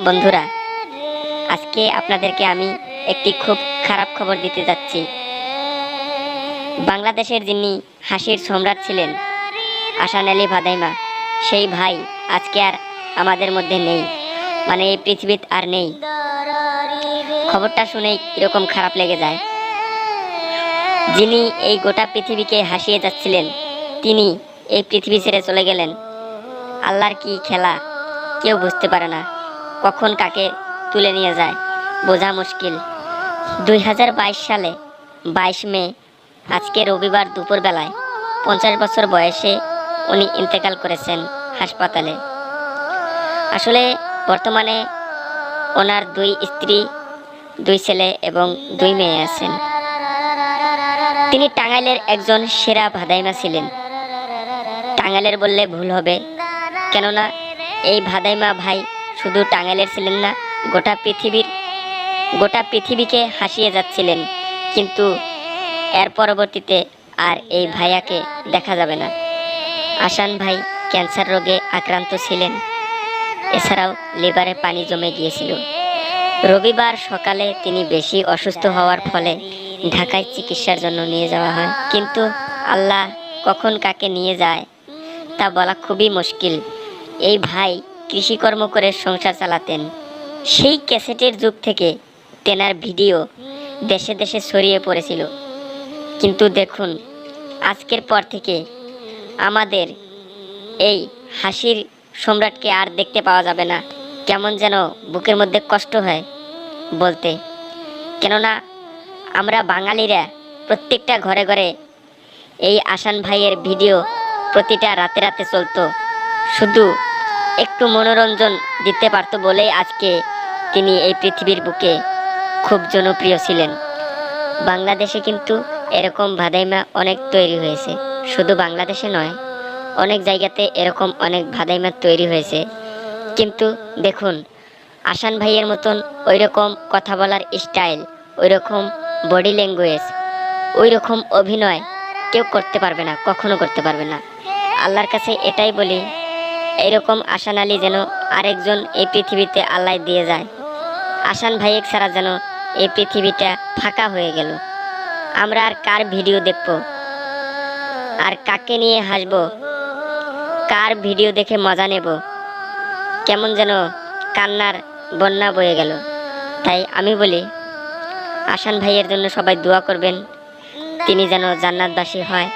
বন্ধুরা, আজকে আপনাদেরকে আমি একটি খুব খারাপ খবর দিতে যাচ্ছি। বাংলাদেশের যিনি হাসির সম্রাট ছিলেন আহসান আলী ভাদাইমা, সেই ভাই আজকে আর আমাদের মধ্যে নেই, মানে এই পৃথিবীতে আর নেই। খবরটা শুনেই এরকম খারাপ লেগে যায়। যিনি এই গোটা পৃথিবীকে হাসিয়ে যাচ্ছিলেন, তিনি এই পৃথিবী ছেড়ে চলে গেলেন। আল্লাহর কি খেলা কেউ বুঝতে পারে না, কখন কাকে তুলে নিয়ে যায় বোঝা মুশকিল। 2022 সালে 22 মে, আজকে রবিবার দুপুরবেলায় 50 বছর বয়সে উনি ইন্তেকাল করেছেন হাসপাতালে। আসলে বর্তমানে ওনার 2 স্ত্রী, 2 ছেলে এবং 2 মেয়ে আছেন। তিনি টাঙ্গাইলের একজন সেরা ভাদাইমা ছিলেন। টাঙ্গাইলের বললে ভুল হবে, কেননা এই ভাদাইমা ভাই শুধু টাঙ্গাইলের ছিলেন না, গোটা পৃথিবীকে হাসিয়ে যাচ্ছিলেন। কিন্তু এর পরবর্তীতে আর এই ভাইয়াকে দেখা যাবে না। আহসান ভাই ক্যান্সার রোগে আক্রান্ত ছিলেন, এছাড়াও লিভারে পানি জমে গিয়েছিল। রবিবার সকালে তিনি বেশি অসুস্থ হওয়ার ফলে ঢাকায় চিকিৎসার জন্য নিয়ে যাওয়া হয়। কিন্তু আল্লাহ কখন কাকে নিয়ে যায় তা বলা খুবই মুশকিল। এই ভাই কৃষিকর্ম করে সংসার চালাতেন। সেই ক্যাসেটের যুগ থেকে তেনার ভিডিও দেশে দেশে ছড়িয়ে পড়েছিল। কিন্তু দেখুন, আজকের পর থেকে আমাদের এই হাসির সম্রাটকে আর দেখতে পাওয়া যাবে না। কেমন যেন বুকের মধ্যে কষ্ট হয় বলতে, কেননা আমরা বাঙালিরা প্রত্যেকটা ঘরে ঘরে এই আহসান ভাইয়ের ভিডিও প্রতিটা রাতে রাতে চলতো, শুধু একটু মনোরঞ্জন দিতে পারত বলেই আজকে তিনি এই পৃথিবীর বুকে খুব জনপ্রিয় ছিলেন। বাংলাদেশে কিন্তু এরকম ভাদাইমা অনেক তৈরি হয়েছে, শুধু বাংলাদেশে নয়, অনেক জায়গাতে এরকম অনেক ভাদাইমা তৈরি হয়েছে। কিন্তু দেখুন, আহসান ভাইয়ের মতন ওই রকম কথা বলার স্টাইল, ওই রকম বডি ল্যাঙ্গুয়েজ, ওই রকম অভিনয় কেউ করতে পারবে না, কখনো করতে পারবে না। আল্লাহর কাছে এটাই বলি, এইরকম আহসান আলী যেন আরেকজন এই পৃথিবীতে আল্লাহ দিয়ে যায়। আহসান ভাইয়ের ছাড়া যেন এই পৃথিবীটা ফাঁকা হয়ে গেল। আমরা আর কার ভিডিও দেখব, আর কাকে নিয়ে হাসব, কার ভিডিও দেখে মজা নেব? কেমন যেন কান্নার বন্যা বয়ে গেল। তাই আমি বলি, আহসান ভাইয়ের জন্য সবাই দোয়া করবেন, তিনি যেন জান্নাতবাসী হয়।